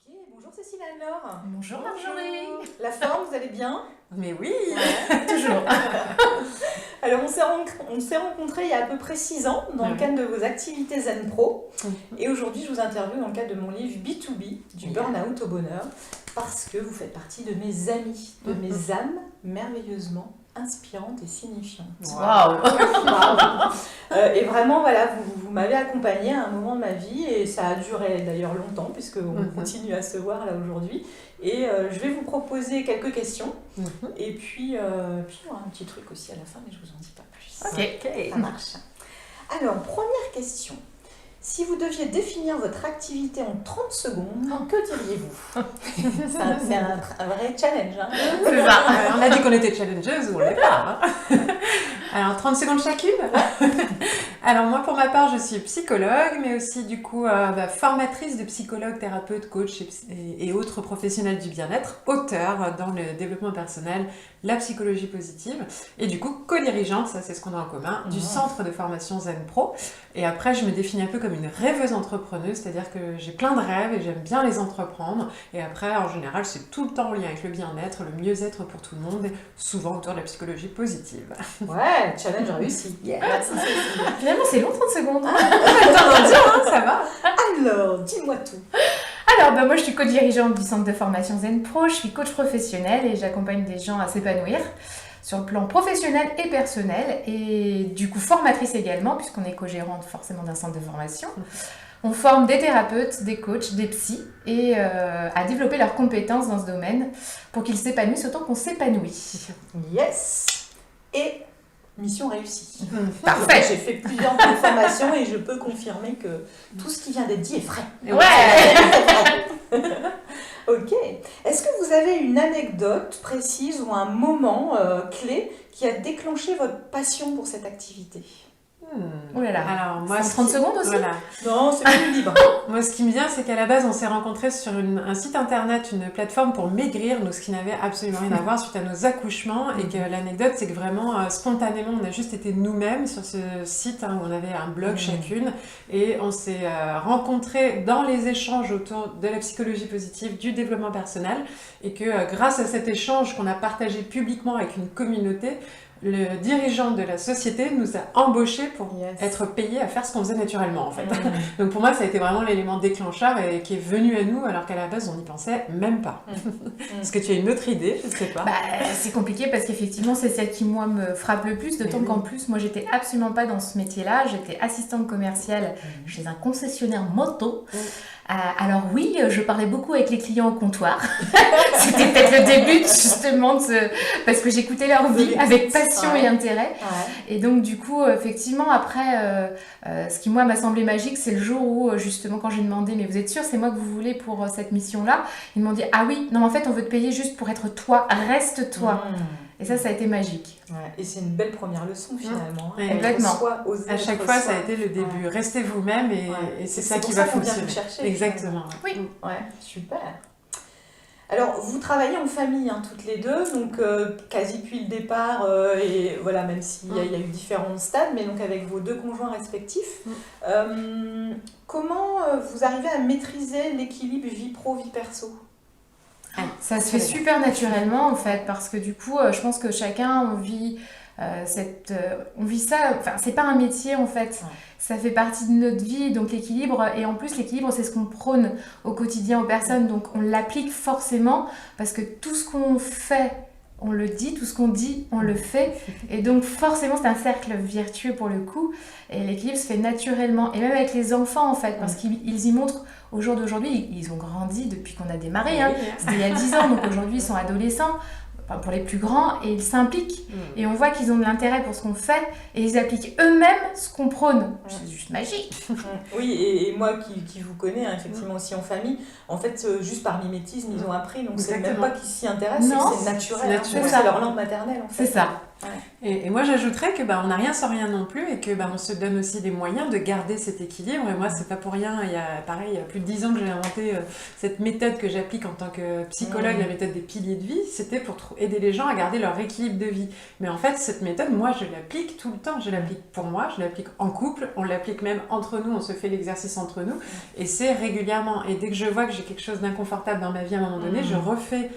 Ok, bonjour Cécile Anne-Laure. Bonjour Marjorie. La forme, vous allez bien? Mais oui, Ouais. toujours. Alors on s'est rencontrés il y a à peu près 6 ans dans le cadre de vos activités Zen Pro. Et aujourd'hui je vous interviewe dans le cadre de mon livre B2B, du burn-out au bonheur, parce que vous faites partie de mes amis, de mes âmes merveilleusement inspirantes et signifiantes. Waouh. Et vraiment, voilà, vous m'avez accompagnée à un moment de ma vie et ça a duré d'ailleurs longtemps puisqu'on continue à se voir là aujourd'hui. Et je vais vous proposer quelques questions et puis il y aura un petit truc aussi à la fin, mais je vous en dis pas plus. Ok. Ça marche. Alors, première question. Si vous deviez définir votre activité en 30 secondes, que diriez-vous? C'est un vrai challenge. Hein. C'est ça. On a dit qu'on était challengeuse ou on l'est pas. Hein. Alors 30 secondes chacune. Alors moi pour ma part je suis psychologue mais aussi du coup formatrice de psychologue, thérapeute, coach et autres professionnels du bien-être, auteur dans le développement personnel, la psychologie positive et du coup co-dirigeante, ça c'est ce qu'on a en commun, du centre de formation Zen Pro. Et après je me définis un peu comme une rêveuse entrepreneuse, c'est-à-dire que j'ai plein de rêves et j'aime bien les entreprendre et après en général c'est tout le temps en lien avec le bien-être, le mieux-être pour tout le monde, et souvent autour de la psychologie positive. Ouais, challenge réussi. Yeah. Finalement, c'est long 30 secondes. Ça va. Alors, dis-moi tout. Alors, moi, je suis co-dirigeante du centre de formation Zen Pro. Je suis coach professionnel et j'accompagne des gens à s'épanouir sur le plan professionnel et personnel. Et du coup, formatrice également, puisqu'on est co-gérante forcément d'un centre de formation. On forme des thérapeutes, des coachs, des psys et à développer leurs compétences dans ce domaine pour qu'ils s'épanouissent autant qu'on s'épanouit. Yes. Et mission réussie. Parfait. J'ai fait plusieurs formations et je peux confirmer que tout ce qui vient d'être dit est vrai. Ouais. Ok. Est-ce que vous avez une anecdote précise ou un moment clé qui a déclenché votre passion pour cette activité? Oh là là. Alors, moi, 30 secondes aussi. Voilà. Non, c'est plus libre. Moi, ce qui me vient, c'est qu'à la base, on s'est rencontrés sur un site internet, une plateforme pour maigrir, donc ce qui n'avait absolument rien à voir suite à nos accouchements. Et que l'anecdote, c'est que vraiment, spontanément, on a juste été nous-mêmes sur ce site où on avait un blog chacune. Et on s'est rencontrés dans les échanges autour de la psychologie positive, du développement personnel. Et que grâce à cet échange qu'on a partagé publiquement avec une communauté, le dirigeant de la société nous a embauchés pour être payés à faire ce qu'on faisait naturellement en fait. Donc pour moi ça a été vraiment l'élément déclencheur et qui est venu à nous alors qu'à la base on n'y pensait même pas. Est-ce que tu as une autre idée? Je ne sais pas. C'est compliqué parce qu'effectivement c'est celle qui moi me frappe le plus, d'autant qu'en plus moi j'étais absolument pas dans ce métier-là, j'étais assistante commerciale chez un concessionnaire moto. Alors oui, je parlais beaucoup avec les clients au comptoir. C'était peut-être le début justement parce que j'écoutais leur vie avec passion et intérêt. Et donc du coup, effectivement, après, ce qui moi m'a semblé magique, c'est le jour où justement quand j'ai demandé, mais vous êtes sûr, c'est moi que vous voulez pour cette mission-là? Ils m'ont dit, ah oui, non en fait on veut te payer juste pour être toi, reste toi. Et ça a été magique. Ouais. Et c'est une belle première leçon finalement. Complètement. À chaque fois, ça a été le début. Restez vous-même et c'est ça qui va fonctionner. Exactement. Oui. Ouais, super. Alors, vous travaillez en famille toutes les deux, donc quasi depuis le départ, et voilà, même s'il y a eu différents stades, mais donc avec vos deux conjoints respectifs. Comment vous arrivez à maîtriser l'équilibre vie pro, vie perso? Ça se fait super naturellement en fait, parce que du coup, je pense que chacun on vit ça, enfin c'est pas un métier en fait, ça fait partie de notre vie, donc l'équilibre, et en plus l'équilibre c'est ce qu'on prône au quotidien aux personnes, donc on l'applique forcément, parce que tout ce qu'on fait, on le dit, tout ce qu'on dit, on le fait, et donc forcément c'est un cercle vertueux pour le coup, et l'équilibre se fait naturellement, et même avec les enfants en fait, parce qu'ils y montrent. Au jour d'aujourd'hui, ils ont grandi depuis qu'on a démarré. C'était il y a 10 ans, donc aujourd'hui ils sont adolescents, pour les plus grands, et ils s'impliquent. Et on voit qu'ils ont de l'intérêt pour ce qu'on fait, et ils appliquent eux-mêmes ce qu'on prône. C'est juste magique. Oui, et moi qui vous connais, effectivement aussi en famille, en fait, juste par mimétisme, ils ont appris, donc c'est même pas qu'ils s'y intéressent, c'est naturel. C'est leur langue maternelle. En fait. C'est ça. Et moi, j'ajouterais que on n'a rien sans rien non plus et que on se donne aussi les moyens de garder cet équilibre. Et moi, c'est pas pour rien. Il y a plus de 10 ans que j'ai inventé cette méthode que j'applique en tant que psychologue, la méthode des piliers de vie. C'était pour aider les gens à garder leur équilibre de vie. Mais en fait, cette méthode, moi, je l'applique tout le temps. Je l'applique pour moi, je l'applique en couple, on l'applique même entre nous, on se fait l'exercice entre nous. Et c'est régulièrement. Et dès que je vois que j'ai quelque chose d'inconfortable dans ma vie à un moment donné, je refais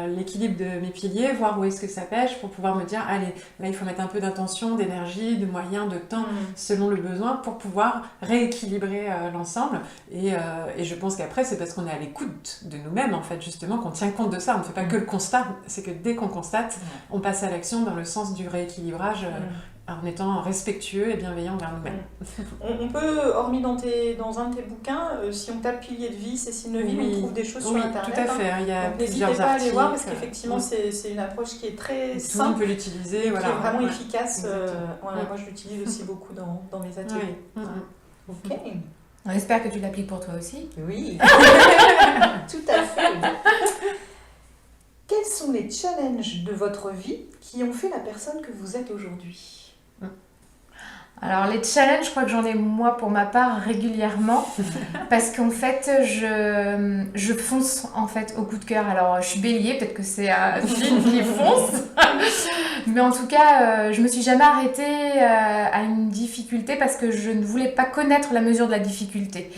l'équilibre de mes piliers, voir où est-ce que ça pêche pour pouvoir me dire, allez, là, il faut mettre un peu d'intention, d'énergie, de moyens, de temps, selon le besoin, pour pouvoir rééquilibrer l'ensemble. Et je pense qu'après, c'est parce qu'on est à l'écoute de nous-mêmes, en fait, justement, qu'on tient compte de ça. On ne fait pas que le constat, c'est que dès qu'on constate, on passe à l'action dans le sens du rééquilibrage, en étant respectueux et bienveillant envers nous-mêmes. On peut, hormis dans un de tes bouquins, si on tape pilier de vie, c'est signe de vie, on trouve des choses sur Internet. Oui, tout à fait. Il y a plusieurs articles. N'hésitez pas à aller voir parce qu'effectivement, c'est une approche qui est très simple. Tout le monde peut l'utiliser. Qui est vraiment efficace. Moi, je l'utilise aussi beaucoup dans mes ateliers. Ok. On espère que tu l'appliques pour toi aussi. Oui. Tout à fait. Quels sont les challenges de votre vie qui ont fait la personne que vous êtes aujourd'hui ? Alors les challenges, je crois que j'en ai moi pour ma part régulièrement parce qu'en fait je fonce en fait au coup de cœur. Alors je suis bélier, peut-être que c'est un signe qui fonce, mais en tout cas je me suis jamais arrêtée à une difficulté parce que je ne voulais pas connaître la mesure de la difficulté.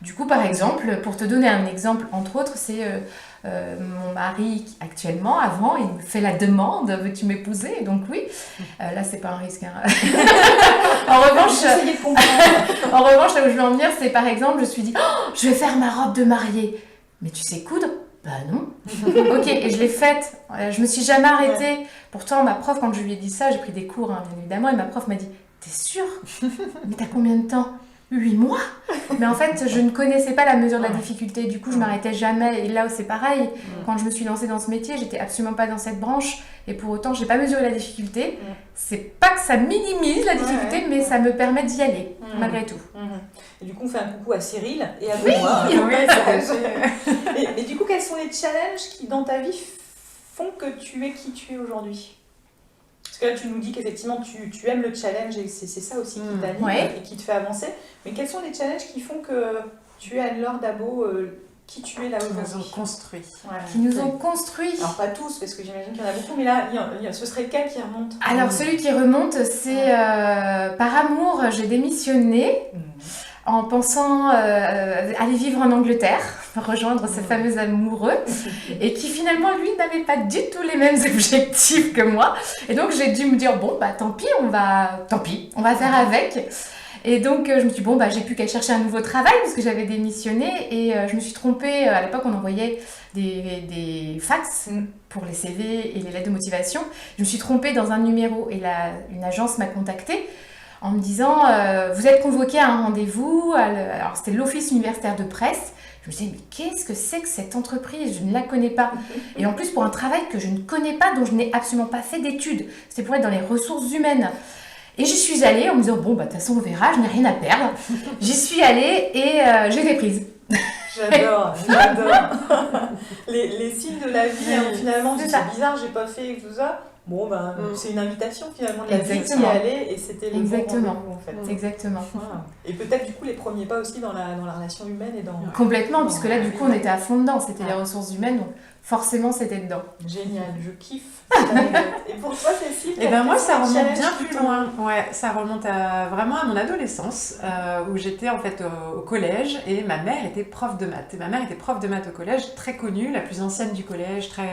Du coup par exemple, pour te donner un exemple entre autres, c'est mon mari actuellement, avant, il me fait la demande, veux-tu m'épouser? Donc oui, là c'est pas un risque. Hein. En revanche, là où je veux en venir, c'est par exemple, je me suis dit, oh, je vais faire ma robe de mariée. Mais tu sais coudre? Bah non. Ok, et je l'ai faite. Je me suis jamais arrêtée. Pourtant, ma prof, quand je lui ai dit ça, j'ai pris des cours, hein, bien évidemment, et ma prof m'a dit, t'es sûre? Mais t'as combien de temps? 8 mois. Mais en fait, je ne connaissais pas la mesure de la difficulté. Du coup, je m'arrêtais jamais. Et là, c'est pareil. Quand je me suis lancée dans ce métier, j'étais absolument pas dans cette branche. Et pour autant, j'ai pas mesuré la difficulté. C'est pas que ça minimise la difficulté, mais ça me permet d'y aller, malgré tout. Et du coup, on fait un coucou à Cyril et à Benoît. Et du coup, quels sont les challenges qui, dans ta vie, font que tu es qui tu es aujourd'hui ? Parce que là, tu nous dis qu'effectivement, tu aimes le challenge et c'est ça aussi qui t'anime et qui te fait avancer. Mais quels sont les challenges qui font que tu es Anne-Laure Dabo, qui tu es là aujourd'hui ? Qui nous ont construits. Voilà. Qui nous ont construits. Alors, pas tous, parce que j'imagine qu'il y en a beaucoup, mais là, ce serait lequel qui remonte ? Alors, celui qui remonte, c'est par amour, j'ai démissionné. En pensant aller vivre en Angleterre, rejoindre ce fameux amoureux, et qui finalement, lui, n'avait pas du tout les mêmes objectifs que moi. Et donc, j'ai dû me dire, bon, bah tant pis, on va faire avec. Et donc, je me suis dit, bon, bah j'ai plus qu'à chercher un nouveau travail, parce que j'avais démissionné, et je me suis trompée. À l'époque, on envoyait des fax pour les CV et les lettres de motivation. Je me suis trompée dans un numéro, et une agence m'a contactée, en me disant vous êtes convoqué à un rendez-vous, alors c'était l'Office universitaire de presse. Je me suis dit, mais qu'est-ce que c'est que cette entreprise? Je ne la connais pas. Et en plus, pour un travail que je ne connais pas, dont je n'ai absolument pas fait d'études. C'était pour être dans les ressources humaines. Et j'y suis allée en me disant, bon, bah de toute façon, on verra, je n'ai rien à perdre. J'y suis allée et j'ai été prise. J'adore. Les signes de la vie, finalement, c'est bizarre, j'ai pas fait tout ça. Bon, ben, c'est une invitation finalement de la vie qui allait et c'était le bon rendez-vous en fait. Exactement. Voilà. Et peut-être du coup les premiers pas aussi dans la relation humaine et dans... Complètement, puisque là du coup on était à fond dedans, c'était les ressources humaines, donc forcément c'était dedans. Génial, je kiffe cette anecdote. Et pour toi Cécile, et ben moi ça remonte bien plus loin. Ouais, ça remonte vraiment à mon adolescence où j'étais en fait au collège et ma mère était prof de maths. Et ma mère était prof de maths au collège, très connue, la plus ancienne du collège, très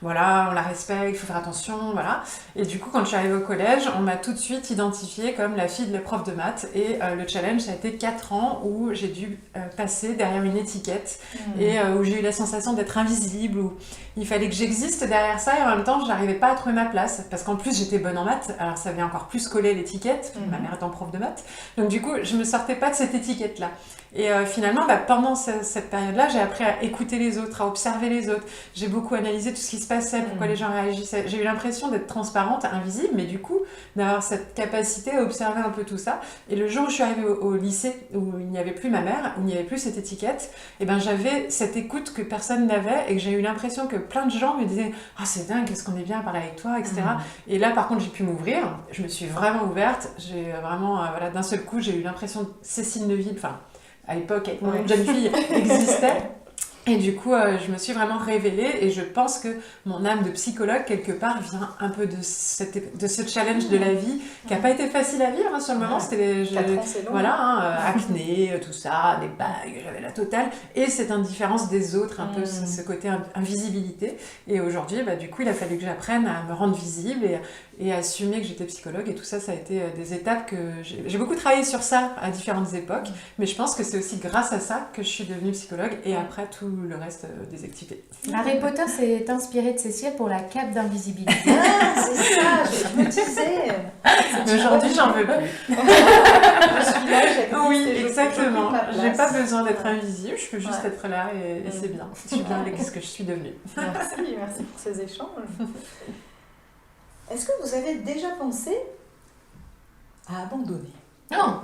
voilà, on la respecte, il faut faire attention, voilà. Et du coup quand je suis arrivée au collège, on m'a tout de suite identifiée comme la fille de la prof de maths et le challenge ça a été 4 ans où j'ai dû passer derrière une étiquette et où j'ai eu la sensation d'être invisible, où il fallait que j'existe derrière ça et en même temps j'arrivais pas à trouver ma place parce qu'en plus j'étais bonne en maths, alors ça vient encore plus coller l'étiquette, ma mère étant prof de maths, donc du coup je me sortais pas de cette étiquette là. Et finalement, pendant cette période-là, j'ai appris à écouter les autres, à observer les autres. J'ai beaucoup analysé tout ce qui se passait, pourquoi les gens réagissaient. J'ai eu l'impression d'être transparente, invisible, mais du coup, d'avoir cette capacité à observer un peu tout ça. Et le jour où je suis arrivée au lycée, où il n'y avait plus ma mère, où il n'y avait plus cette étiquette, et ben j'avais cette écoute que personne n'avait et que j'ai eu l'impression l'impression que plein de gens me disaient « Ah, c'est dingue, qu'est-ce qu'on est bien à parler avec toi, etc. » Et là, par contre, j'ai pu m'ouvrir. Je me suis vraiment ouverte. J'ai vraiment, voilà, d'un seul coup, j'ai eu l'impression que Cécile Neville, enfin, à l'époque, avec mon jeune fille, existait. Et du coup, je me suis vraiment révélée et je pense que mon âme de psychologue, quelque part, vient un peu de ce challenge de la vie qui n'a pas été facile à vivre. Hein, sur le moment, c'était... 4 ans, c'est long. Voilà, hein, acné, tout ça, des bagues, j'avais la totale. Et cette indifférence des autres, un peu ce côté invisibilité. Et aujourd'hui, bah, du coup, il a fallu que j'apprenne à me rendre visible et à assumer que j'étais psychologue. Et tout ça, ça a été des étapes que... J'ai beaucoup travaillé sur ça à différentes époques. Mais je pense que c'est aussi grâce à ça que je suis devenue psychologue. Et après, tout le reste des activités. Harry Potter s'est inspiré de Cécile pour la cape d'invisibilité. Ah, c'est ça, je me disais. Mais aujourd'hui, j'en veux plus. Je suis là, j'existe. Oui, et exactement. Je J'ai pas besoin d'être invisible, je peux juste être là et c'est bien. Je suis bien avec ce que je suis devenue. Merci pour ces échanges. Est-ce que vous avez déjà pensé à abandonner? Non.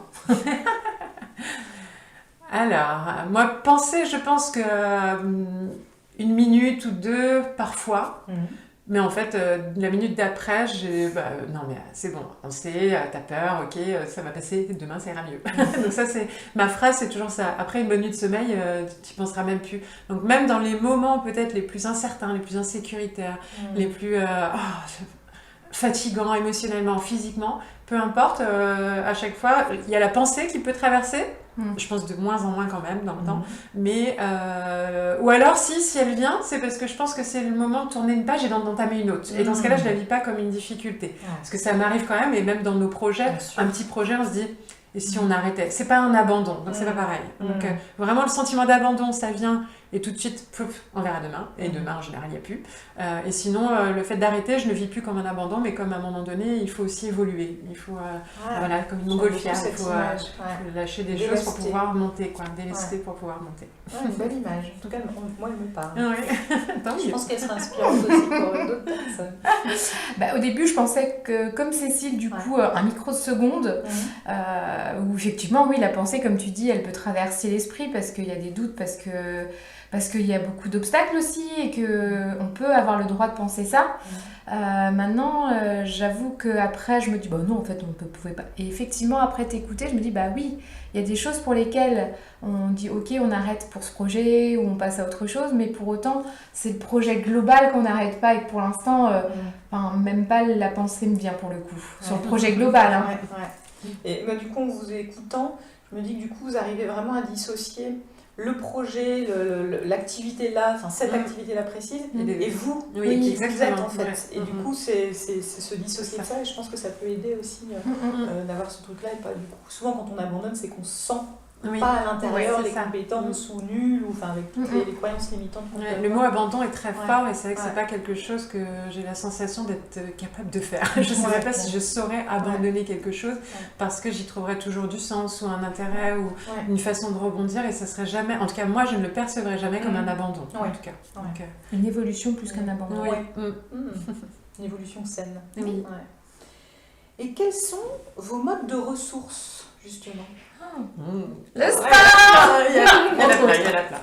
Alors, moi, penser, je pense que une minute ou deux, parfois. Mais en fait, la minute d'après, non mais c'est bon, on sait, t'as peur, ok, ça va passer, demain ça ira mieux. Donc ça, ma phrase, c'est toujours ça. Après une bonne nuit de sommeil, tu penseras même plus. Donc même dans les moments peut-être les plus incertains, les plus insécuritaires, les plus fatigants émotionnellement, physiquement, peu importe, à chaque fois, il y a la pensée qui peut traverser. Je pense de moins en moins quand même dans le temps, mais ou alors si elle vient, c'est parce que je pense que c'est le moment de tourner une page et d'entamer une autre. Et dans ce cas-là, je la vis pas comme une difficulté, parce que ça m'arrive quand même, et même dans nos projets, un petit projet, on se dit et si on arrêtait, c'est pas un abandon, donc c'est pas pareil. Donc vraiment le sentiment d'abandon, ça vient et tout de suite, pouf, on verra demain. Et demain, en général, il n'y a plus. Et sinon, le fait d'arrêter, je ne le vis plus comme un abandon, mais comme à un moment donné, il faut aussi évoluer. Il faut, voilà, comme une montgolfière, il faut lâcher des choses pour pouvoir monter, quoi, délester pour pouvoir monter. Une belle image. En tout cas, moi, elle me parle. Je pense qu'elle sera inspirante aussi pour d'autres personnes. Au début, je pensais que, comme Cécile, du coup, un microseconde, où effectivement, oui, la pensée, comme tu dis, elle peut traverser l'esprit parce qu'il y a des doutes, parce qu'il y a beaucoup d'obstacles aussi et qu'on peut avoir le droit de penser ça. Maintenant, j'avoue qu'après, je me dis, non, en fait, on ne pouvait pas. Et effectivement, après t'écouter, je me dis, oui, il y a des choses pour lesquelles on dit, ok, on arrête pour ce projet ou on passe à autre chose, mais pour autant, c'est le projet global qu'on n'arrête pas et que pour l'instant, même pas la pensée me vient pour le coup, sur le projet global. Hein. Et du coup, en vous écoutant, je me dis que du coup, vous arrivez vraiment à dissocier le projet, l'activité-là, enfin cette activité-là précise, et vous, qui vous êtes en fait. Et du coup, c'est se dissocier de ça, et je pense que ça peut aider aussi d'avoir ce truc-là. Et pas, du coup, souvent, quand on abandonne, c'est qu'on se sent pas à l'intérieur les compétences ou nulles, ou enfin avec toutes les croyances limitantes. Le mot abandon est très fort, et c'est vrai que c'est pas quelque chose que j'ai la sensation d'être capable de faire. Je ne sais pas si je saurais abandonner quelque chose, parce que j'y trouverais toujours du sens ou un intérêt ou une façon de rebondir, et ça serait jamais, en tout cas moi je ne le percevrais jamais comme un abandon, en tout cas. Donc, une évolution plus qu'un abandon. Une évolution saine. Oui. Et quels sont vos modes de ressources, justement? Le sport. Il y a la place.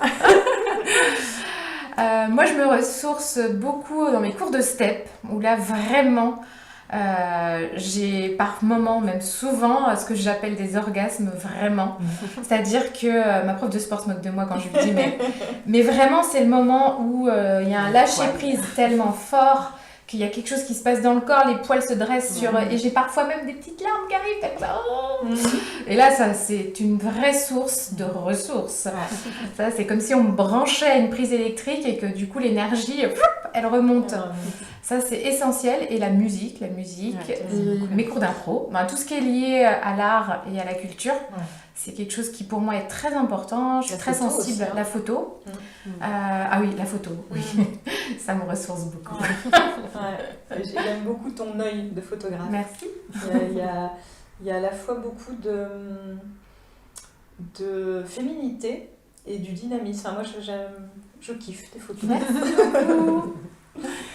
Moi, je me ressource beaucoup dans mes cours de step, où là, vraiment, j'ai par moments, même souvent, ce que j'appelle des orgasmes, vraiment. C'est-à-dire que ma prof de sport se moque de moi quand je lui dis, mais vraiment, c'est le moment où il y a un lâcher-prise tellement fort, qu'il y a quelque chose qui se passe dans le corps, les poils se dressent sur... Et j'ai parfois même des petites larmes qui arrivent comme ça. Et là, ça, c'est une vraie source de ressources. Ça, c'est comme si on me branchait à une prise électrique et que du coup, l'énergie, elle remonte. Ça, c'est essentiel. Et la musique, mes cours d'impro, tout ce qui est lié à l'art et à la culture, c'est quelque chose qui pour moi est très important. Je suis très sensible à la photo. Ah oui, la photo, oui. Ça me ressource beaucoup. J'aime beaucoup ton œil de photographe. Merci. Il y a à la fois beaucoup de féminité et du dynamisme. Enfin, moi, je kiffe tes photos. Merci beaucoup.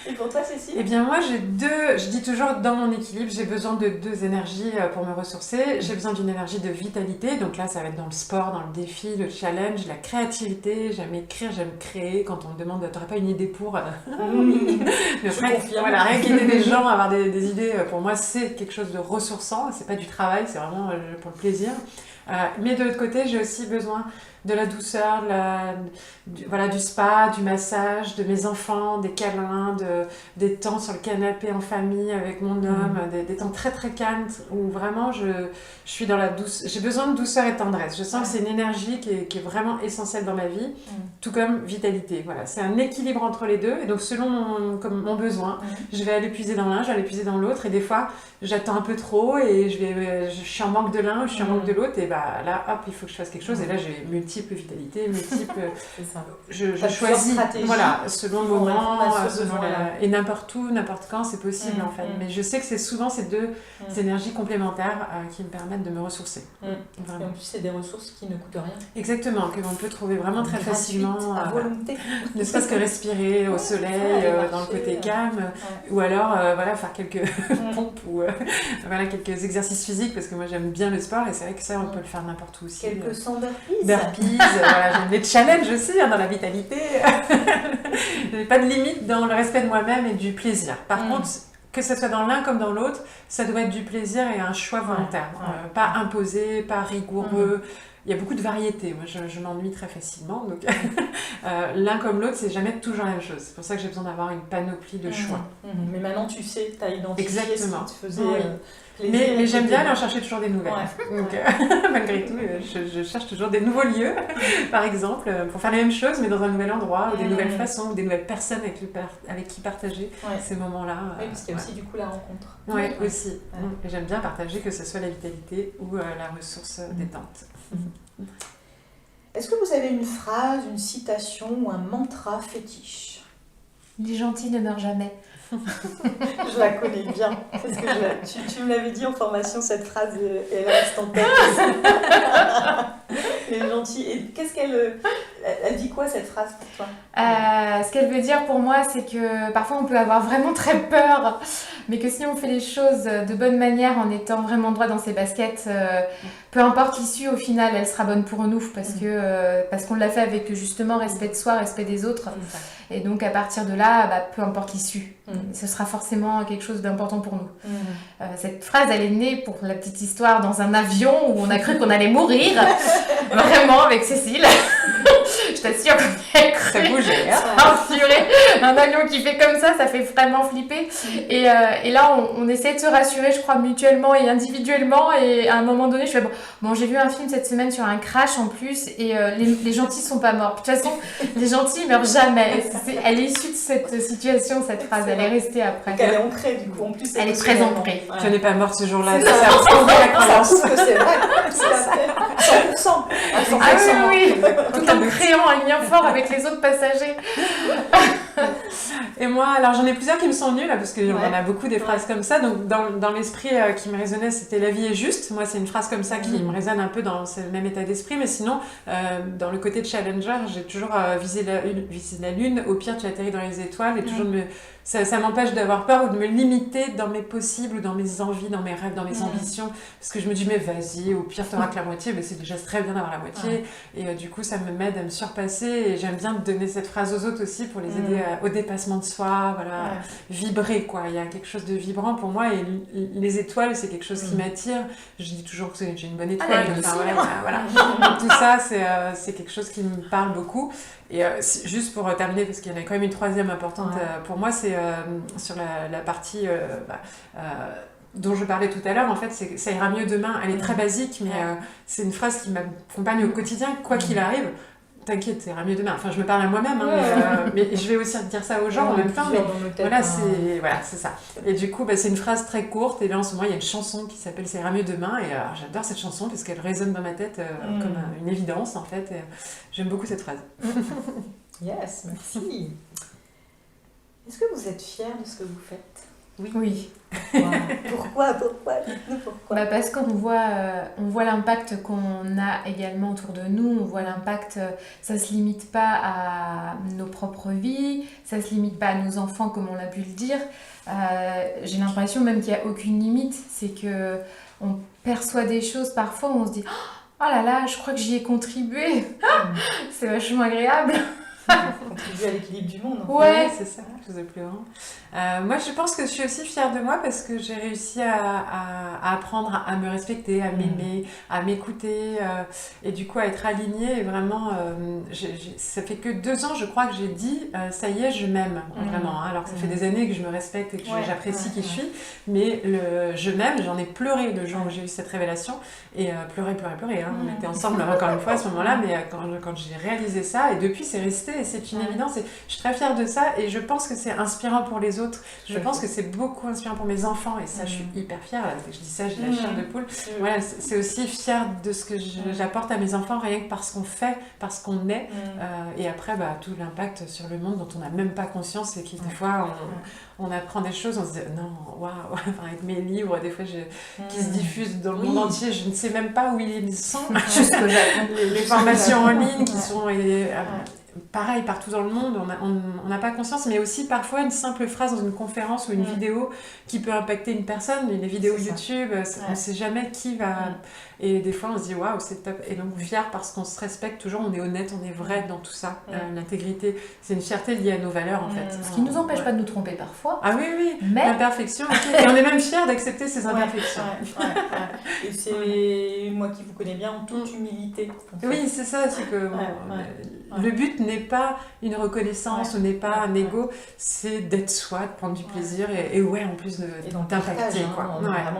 Et pour toi, Cécile? Eh bien, moi, je dis toujours, dans mon équilibre, j'ai besoin de 2 énergies pour me ressourcer. J'ai besoin d'une énergie de vitalité, donc là, ça va être dans le sport, dans le défi, le challenge, la créativité. J'aime écrire, j'aime créer. Quand on me demande, t'aurais pas une idée pour... Mais après, voilà, rien qu'aider des gens à avoir des idées, pour moi, c'est quelque chose de ressourçant. C'est pas du travail, c'est vraiment pour le plaisir. Mais de l'autre côté, j'ai aussi besoin de la douceur, du spa, du massage, de mes enfants, des câlins, des temps sur le canapé en famille avec mon homme, des temps très très calmes où vraiment je suis dans la douceur. J'ai besoin de douceur et de tendresse. Je sens que c'est une énergie qui est vraiment essentielle dans ma vie, tout comme vitalité. Voilà, c'est un équilibre entre les deux et donc selon mon besoin, je vais aller puiser dans l'un, je vais aller puiser dans l'autre et des fois j'attends un peu trop et je suis en manque de l'un ou je suis en manque de l'autre et bah là hop il faut que je fasse quelque chose et là j'ai multiples vitalités, je choisis voilà, selon le moment, et n'importe où, n'importe quand c'est possible en fait, mais je sais que c'est souvent ces 2 énergies complémentaires qui me permettent de me ressourcer. Et en plus c'est des ressources qui ne coûtent rien. Exactement, que l'on peut trouver vraiment très facilement à volonté. Ne serait-ce que respirer au soleil, dans le côté calme, ou alors faire quelques pompes ou quelques exercices physiques parce que moi j'aime bien le sport et c'est vrai que ça on peut le faire n'importe où aussi. Quelques 100 burpees. J'aime les challenges aussi dans la vitalité. J'ai pas de limite dans le respect de moi-même et du plaisir. Par contre, que ce soit dans l'un comme dans l'autre, ça doit être du plaisir et un choix volontaire. Pas imposé, pas rigoureux. Il y a beaucoup de variété. Moi, je m'ennuie très facilement. Donc, l'un comme l'autre, c'est jamais toujours la même chose. C'est pour ça que j'ai besoin d'avoir une panoplie de choix. Mais maintenant, tu sais, tu as identifié ce qui te faisait plaisir. Mais j'aime bien aller en chercher toujours des nouvelles. Donc, malgré tout, je cherche toujours des nouveaux lieux, par exemple, pour faire les mêmes choses, mais dans un nouvel endroit, ou des nouvelles façons, ou des nouvelles personnes avec qui partager ces moments-là. Oui, parce qu'il y a aussi du coup la rencontre. Oui, aussi. Et j'aime bien partager que ce soit la vitalité ou la ressource détente. Est-ce que vous avez une phrase, une citation ou un mantra fétiche? Les gentils ne meurent jamais. Je la connais bien, parce que tu me l'avais dit en formation cette phrase et elle reste en tête. Les gentils. Et qu'est-ce elle dit quoi cette phrase pour toi? Ce qu'elle veut dire pour moi, c'est que parfois on peut avoir vraiment très peur, mais que si on fait les choses de bonne manière en étant vraiment droit dans ses baskets, peu importe l'issue, au final, elle sera bonne pour nous parce qu'on l'a fait avec justement respect de soi, respect des autres. Et donc à partir de là, peu importe l'issue, ce sera forcément quelque chose d'important pour nous. Cette phrase, elle est née, pour la petite histoire, dans un avion où on a cru qu'on allait mourir, vraiment avec Cécile. Je t'assure qu'on a cru. Ça bougeait, un avion qui fait comme ça fait vraiment flipper. Et là, on essaie de se rassurer, je crois, mutuellement et individuellement. Et à un moment donné, je fais bon, j'ai vu un film cette semaine sur un crash en plus, et les gentils sont pas morts. De toute façon, les gentils meurent jamais. Elle est issue de cette situation, cette phrase. Elle est restée après. Donc elle est ancrée, du coup, en plus. Elle est très ancrée. Tu n'es pas morte ce jour-là. Ça prouve que c'est vrai. 100%. Ah oui. Tout en créant un lien fort avec les autres passagers. Et moi, alors j'en ai plusieurs qui me sont venues là, parce qu'il y en a beaucoup des phrases comme ça. Donc dans l'esprit qui me résonnait, c'était la vie est juste. Moi, c'est une phrase comme ça qui me résonne un peu dans ce même état d'esprit. Mais sinon, dans le côté challenger, j'ai toujours visé la lune. Au pire, tu atterris dans les étoiles et toujours ça m'empêche d'avoir peur ou de me limiter dans mes possibles ou dans mes envies, dans mes rêves, dans mes ambitions. Parce que je me dis, mais vas-y, au pire, t'auras que la moitié. Mais c'est déjà très bien d'avoir la moitié. Et du coup, ça m'aide à me surpasser. Et j'aime bien donner cette phrase aux autres aussi pour les aider au dépassement de soi, vibrer, quoi. Il y a quelque chose de vibrant pour moi. Et les étoiles, c'est quelque chose qui m'attire. Je dis toujours que j'ai une bonne étoile. Donc, tout ça, c'est quelque chose qui me parle beaucoup. Et juste pour terminer, parce qu'il y en a quand même une troisième importante pour moi, c'est sur la partie dont je parlais tout à l'heure. En fait, c'est ça ira mieux demain. Elle est très basique, mais c'est une phrase qui m'accompagne au quotidien, quoi qu'il arrive. T'inquiète, ça ira mieux demain. Enfin, je me parle à moi-même, mais je vais aussi dire ça aux gens en même temps. Voilà, c'est ça. Et du coup, c'est une phrase très courte. Et là, en ce moment, il y a une chanson qui s'appelle Ça ira mieux demain. Et j'adore cette chanson parce qu'elle résonne dans ma tête comme une évidence, en fait. Et, j'aime beaucoup cette phrase. Yes, merci. Est-ce que vous êtes fiers de ce que vous faites? Oui. Pourquoi? Dites-nous pourquoi. Pourquoi? Parce qu'on voit l'impact qu'on a également autour de nous, on voit l'impact, ça se limite pas à nos propres vies, ça se limite pas à nos enfants comme on a pu le dire. J'ai l'impression même qu'il n'y a aucune limite, c'est que on perçoit des choses parfois où on se dit oh là là, je crois que j'y ai contribué, c'est vachement agréable. Contribuer à l'équilibre du monde. Ouais, c'est ça, je vous ai plus grand. Moi, je pense que je suis aussi fière de moi parce que j'ai réussi à apprendre à me respecter, à m'aimer, à m'écouter et du coup à être alignée. Et vraiment, ça fait que 2 ans, je crois, que j'ai dit ça y est, je m'aime vraiment. Hein, alors que ça fait des années que je me respecte et que j'apprécie qui je suis. Mais je m'aime, j'en ai pleuré le jour où j'ai eu cette révélation. Et pleurer. Hein. On était ensemble encore une fois à ce moment-là, mais quand j'ai réalisé ça, et depuis, c'est resté. Et c'est une évidence. Et je suis très fière de ça. Et je pense que c'est inspirant pour les autres. Je pense que c'est beaucoup inspirant pour mes enfants et ça je suis hyper fière, je dis ça, j'ai la chair de poule. Voilà, c'est aussi fière de ce que j'apporte à mes enfants rien que parce qu'on fait, parce qu'on est et après tout l'impact sur le monde dont on n'a même pas conscience et qui des fois on apprend des choses, on se dit non, waouh, avec mes livres des fois qui se diffusent dans le monde entier, je ne sais même pas où ils sont, juste que les formations en ligne qui sont pareil partout dans le monde, on n'a pas conscience, mais aussi parfois une simple phrase dans une conférence ou une vidéo qui peut impacter une personne, les vidéos YouTube, on ne sait jamais qui va... Et des fois on se dit waouh, c'est top. Et donc fier parce qu'on se respecte toujours, on est honnête, on est vrai dans tout ça. L'intégrité, c'est une fierté liée à nos valeurs en fait. Ce qui ne nous empêche pas de nous tromper parfois. Ah oui, mais... l'imperfection, et on est même fiers d'accepter ces imperfections. Et c'est moi qui vous connais bien en toute humilité. En fait. Oui, c'est ça, c'est que le but n'est pas une reconnaissance, n'est pas un ego, c'est d'être soi, de prendre du plaisir et en plus d'impacter,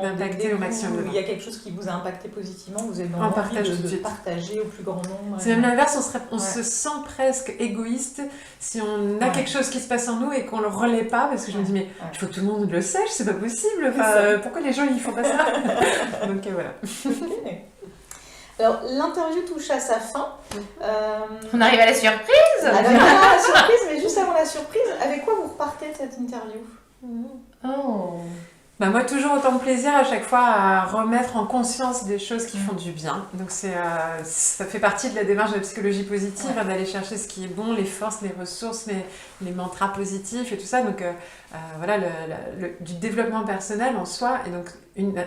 d'impacter au maximum. Il y a quelque chose qui vous a impacté positivement, vous êtes dans l'envie de partager au plus grand nombre. C'est même l'inverse, on se sent presque égoïste si on a quelque chose qui se passe en nous et qu'on le relaie pas, parce que je me dis mais il faut que tout le monde le sache, c'est pas possible, pourquoi les gens ils font pas ça? Donc voilà. Okay. Alors, l'interview touche à sa fin. On arrive à la surprise. Avant la surprise, mais juste avant la surprise, avec quoi vous repartez de cette interview? Moi, toujours autant de plaisir à chaque fois à remettre en conscience des choses qui font du bien. Donc, ça fait partie de la démarche de la psychologie positive, d'aller chercher ce qui est bon, les forces, les ressources, les mantras positifs et tout ça. Donc, voilà, du développement personnel en soi. Et donc,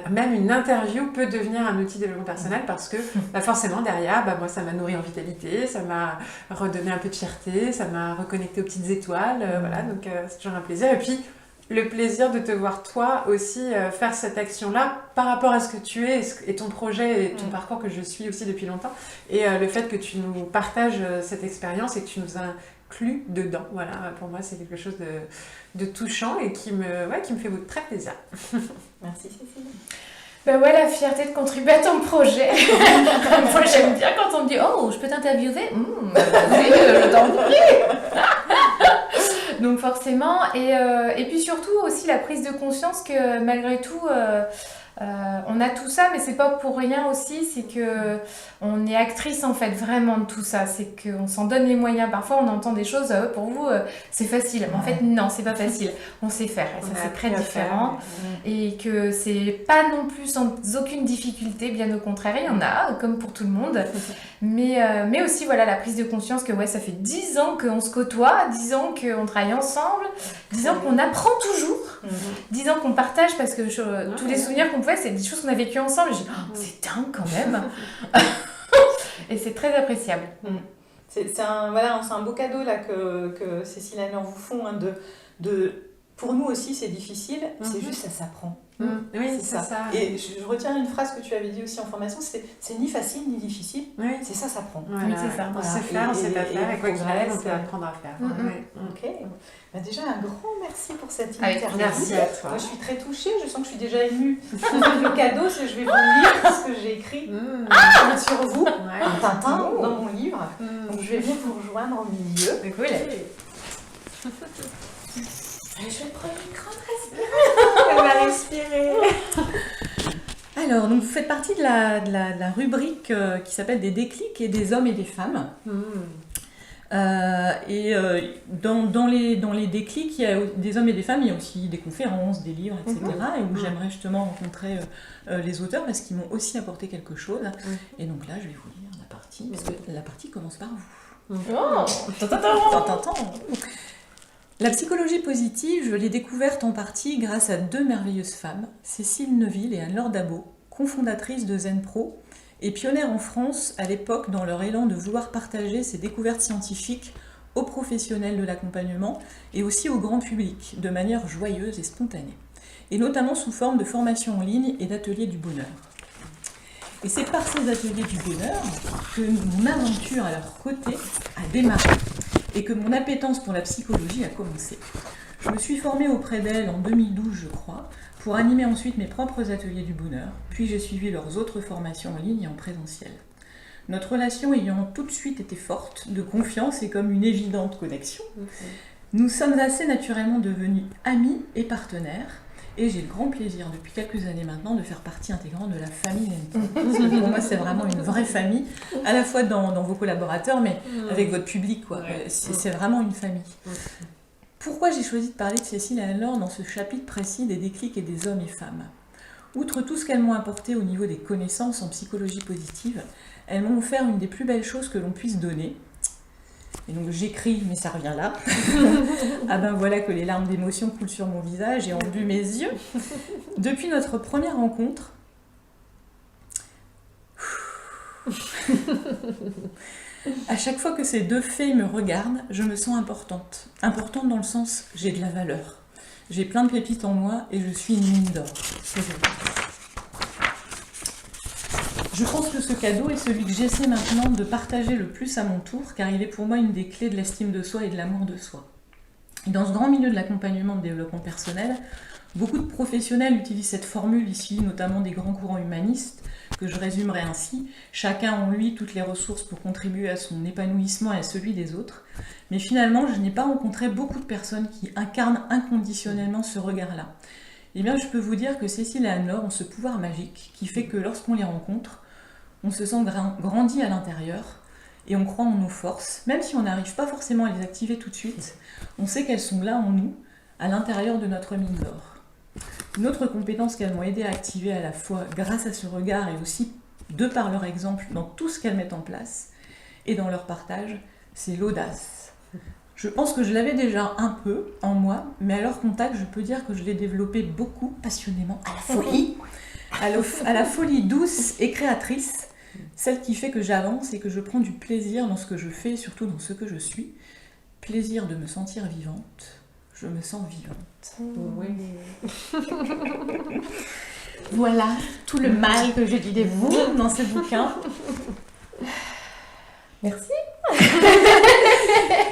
même une interview peut devenir un outil de développement personnel parce que forcément, derrière, moi, ça m'a nourri en vitalité, ça m'a redonné un peu de fierté, ça m'a reconnecté aux petites étoiles. Voilà, donc c'est toujours un plaisir. Et puis, le plaisir de te voir toi aussi faire cette action-là par rapport à ce que tu es et ton projet et ton parcours que je suis aussi depuis longtemps. Et le fait que tu nous partages cette expérience et que tu nous inclus dedans. Voilà, pour moi, c'est quelque chose de touchant et qui me fait très plaisir. Merci Cécile. La fierté de contribuer à ton projet. Moi, j'aime bien quand on me dit « Oh, je peux t'interviewer ?» Vas-y, je t'en prie. Donc forcément, et puis surtout aussi la prise de conscience que malgré tout, on a tout ça, mais c'est pas pour rien aussi, c'est que on est actrice en fait vraiment de tout ça, c'est qu'on s'en donne les moyens. Parfois on entend des choses, pour vous c'est facile, mais en fait non, c'est pas facile, on sait faire, et ça c'est très différent, et que c'est pas non plus sans aucune difficulté, bien au contraire, il y en a, comme pour tout le monde, mais aussi voilà la prise de conscience que ça fait 10 ans qu'on se côtoie, 10 ans qu'on travaille ensemble, 10 ans qu'on apprend toujours, 10 ans qu'on partage, parce que tous les souvenirs qu'on pouvait, c'est des choses qu'on a vécues ensemble. J'ai dit, c'est dingue quand même. Et c'est très appréciable. C'est un beau cadeau là, que Cécile et Anne vous font. Pour nous aussi, c'est difficile, c'est juste ça s'apprend. Oui, c'est ça. Et je retiens une phrase que tu avais dit aussi en formation, c'est ni facile ni difficile, c'est ça s'apprend. Oui, c'est ça. On sait faire, on sait pas faire, et quoi qu'il arrive, on peut apprendre à faire. Ok. Déjà, un grand merci pour cette interview. Merci à toi. Moi, je suis très touchée, je sens que je suis déjà émue. Le cadeau, c'est je vais vous lire ce que j'ai écrit sur vous, un Tintin dans mon livre. Donc, je vais venir vous rejoindre au milieu. Cool. Je vais prendre une grande respiration. On va respirer. Alors, donc, vous faites partie de la rubrique qui s'appelle des déclics et des hommes et des femmes. Dans les déclics, il y a des hommes et des femmes, il y a aussi des conférences, des livres, etc. Et où j'aimerais justement rencontrer les auteurs parce qu'ils m'ont aussi apporté quelque chose. Et donc là, je vais vous lire la partie, parce que la partie commence par vous. La psychologie positive, je l'ai découverte en partie grâce à 2 merveilleuses femmes, Cécile Neuville et Anne-Laure Dabo, cofondatrices de Zen Pro, et pionnières en France à l'époque dans leur élan de vouloir partager ces découvertes scientifiques aux professionnels de l'accompagnement et aussi au grand public, de manière joyeuse et spontanée, et notamment sous forme de formations en ligne et d'ateliers du bonheur. Et c'est par ces ateliers du bonheur que mon aventure à leur côté a démarré et que mon appétence pour la psychologie a commencé. Je me suis formée auprès d'elles en 2012, je crois, pour animer ensuite mes propres ateliers du bonheur, puis j'ai suivi leurs autres formations en ligne et en présentiel. Notre relation ayant tout de suite été forte, de confiance et comme une évidente connexion, nous sommes assez naturellement devenus amis et partenaires, et j'ai le grand plaisir depuis quelques années maintenant de faire partie intégrante de la famille Zen Pro. Parce que pour moi c'est vraiment une vraie famille, à la fois dans vos collaborateurs, mais avec votre public, quoi. C'est vraiment une famille. Pourquoi j'ai choisi de parler de Cécile et Anne-Laure dans ce chapitre précis des déclics et des hommes et femmes ? Outre tout ce qu'elles m'ont apporté au niveau des connaissances en psychologie positive, elles m'ont offert une des plus belles choses que l'on puisse donner. Et donc j'écris, mais ça revient là. Ah ben voilà que les larmes d'émotion coulent sur mon visage et ont bu mes yeux. Depuis notre première rencontre, à chaque fois que ces 2 fées me regardent, je me sens importante. Importante dans le sens, j'ai de la valeur. J'ai plein de pépites en moi et je suis une mine d'or. Je pense que ce cadeau est celui que j'essaie maintenant de partager le plus à mon tour, car il est pour moi une des clés de l'estime de soi et de l'amour de soi. Et dans ce grand milieu de l'accompagnement de développement personnel, beaucoup de professionnels utilisent cette formule ici, notamment des grands courants humanistes, que je résumerai ainsi: chacun en lui toutes les ressources pour contribuer à son épanouissement et à celui des autres. Mais finalement, je n'ai pas rencontré beaucoup de personnes qui incarnent inconditionnellement ce regard-là. Eh bien, je peux vous dire que Cécile et Anne-Laure ont ce pouvoir magique qui fait que lorsqu'on les rencontre, on se sent grandi à l'intérieur et on croit en nos forces, même si on n'arrive pas forcément à les activer tout de suite. On sait qu'elles sont là en nous, à l'intérieur de notre mine d'or. Une autre compétence qu'elles m'ont aidé à activer à la fois grâce à ce regard et aussi de par leur exemple dans tout ce qu'elles mettent en place et dans leur partage, c'est l'audace. Je pense que je l'avais déjà un peu en moi, mais à leur contact, je peux dire que je l'ai développé beaucoup, passionnément, à la folie. À la folie douce et créatrice, celle qui fait que j'avance et que je prends du plaisir dans ce que je fais et surtout dans ce que je suis. Plaisir de me sentir vivante. Je me sens vivante. Oui. Voilà tout le mal que je dis de vous dans ce bouquin. Merci.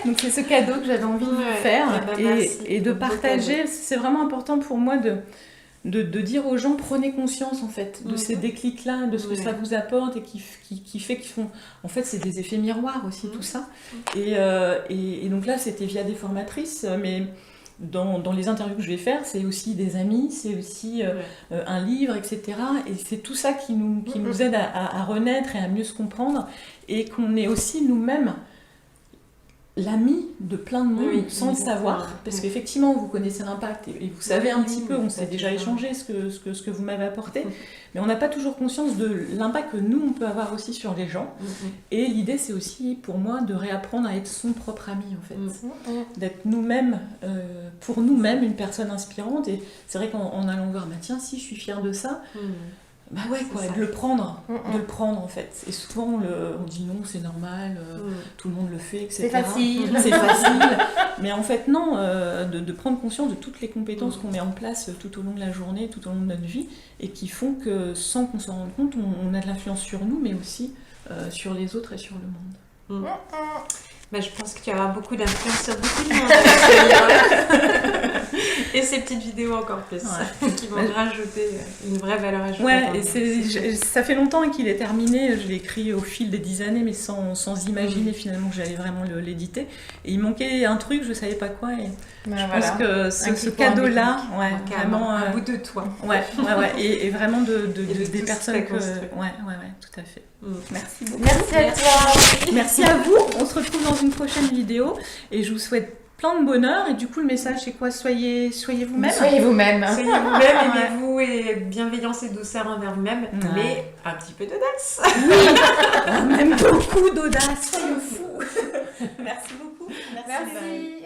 Donc c'est ce cadeau que j'avais envie de vous faire et de partager. C'est vraiment important pour moi de dire aux gens, prenez conscience en fait de ces déclics-là, de ce que ça vous apporte et qui fait qu'ils font... En fait, c'est des effets miroirs aussi, tout ça. Et donc là, c'était via des formatrices, mais dans les interviews que je vais faire, c'est aussi des amis, c'est aussi un livre, etc. Et c'est tout ça qui nous aide à renaître et à mieux se comprendre, et qu'on est aussi nous-mêmes l'ami de plein de monde sans le savoir, parce qu'effectivement vous connaissez l'impact et vous savez un petit peu, on s'est déjà échangé ce que vous m'avez apporté, mais on n'a pas toujours conscience de l'impact que nous on peut avoir aussi sur les gens. Et l'idée c'est aussi pour moi de réapprendre à être son propre ami en fait, d'être nous-mêmes, pour nous-mêmes une personne inspirante. Et c'est vrai qu'en allant voir, bah tiens, si je suis fière de ça, bah ouais, quoi, de le prendre en fait. Et souvent on dit non, c'est normal, tout le monde le fait, etc. C'est facile. C'est facile. Mais en fait non, de prendre conscience de toutes les compétences qu'on met en place tout au long de la journée, tout au long de notre vie, et qui font que sans qu'on s'en rende compte, on a de l'influence sur nous, mais aussi sur les autres et sur le monde. Bah, je pense que tu auras beaucoup d'influence sur beaucoup de monde. Et ces petites vidéos encore plus, qui vont rajouter une vraie valeur ajoutée. Ouais, et ça fait longtemps qu'il est terminé, je l'ai écrit au fil des 10 années, mais sans imaginer finalement que j'allais vraiment l'éditer. Et il manquait un truc, je savais pas quoi, et je pense que ce cadeau-là, vraiment... un bout de toi. Et vraiment des personnes que... Ouais, tout à fait. Merci beaucoup. Merci à toi. Merci à vous. On se retrouve dans une prochaine vidéo et je vous souhaite plein de bonheur. Et du coup, le message, c'est quoi? Soyez vous-même. Soyez vous-même. Soyez vous-même, aimez-vous et bienveillance et douceur envers vous-même, mais un petit peu d'audace. Oui, même beaucoup d'audace. Soyez fous. Merci beaucoup. Merci.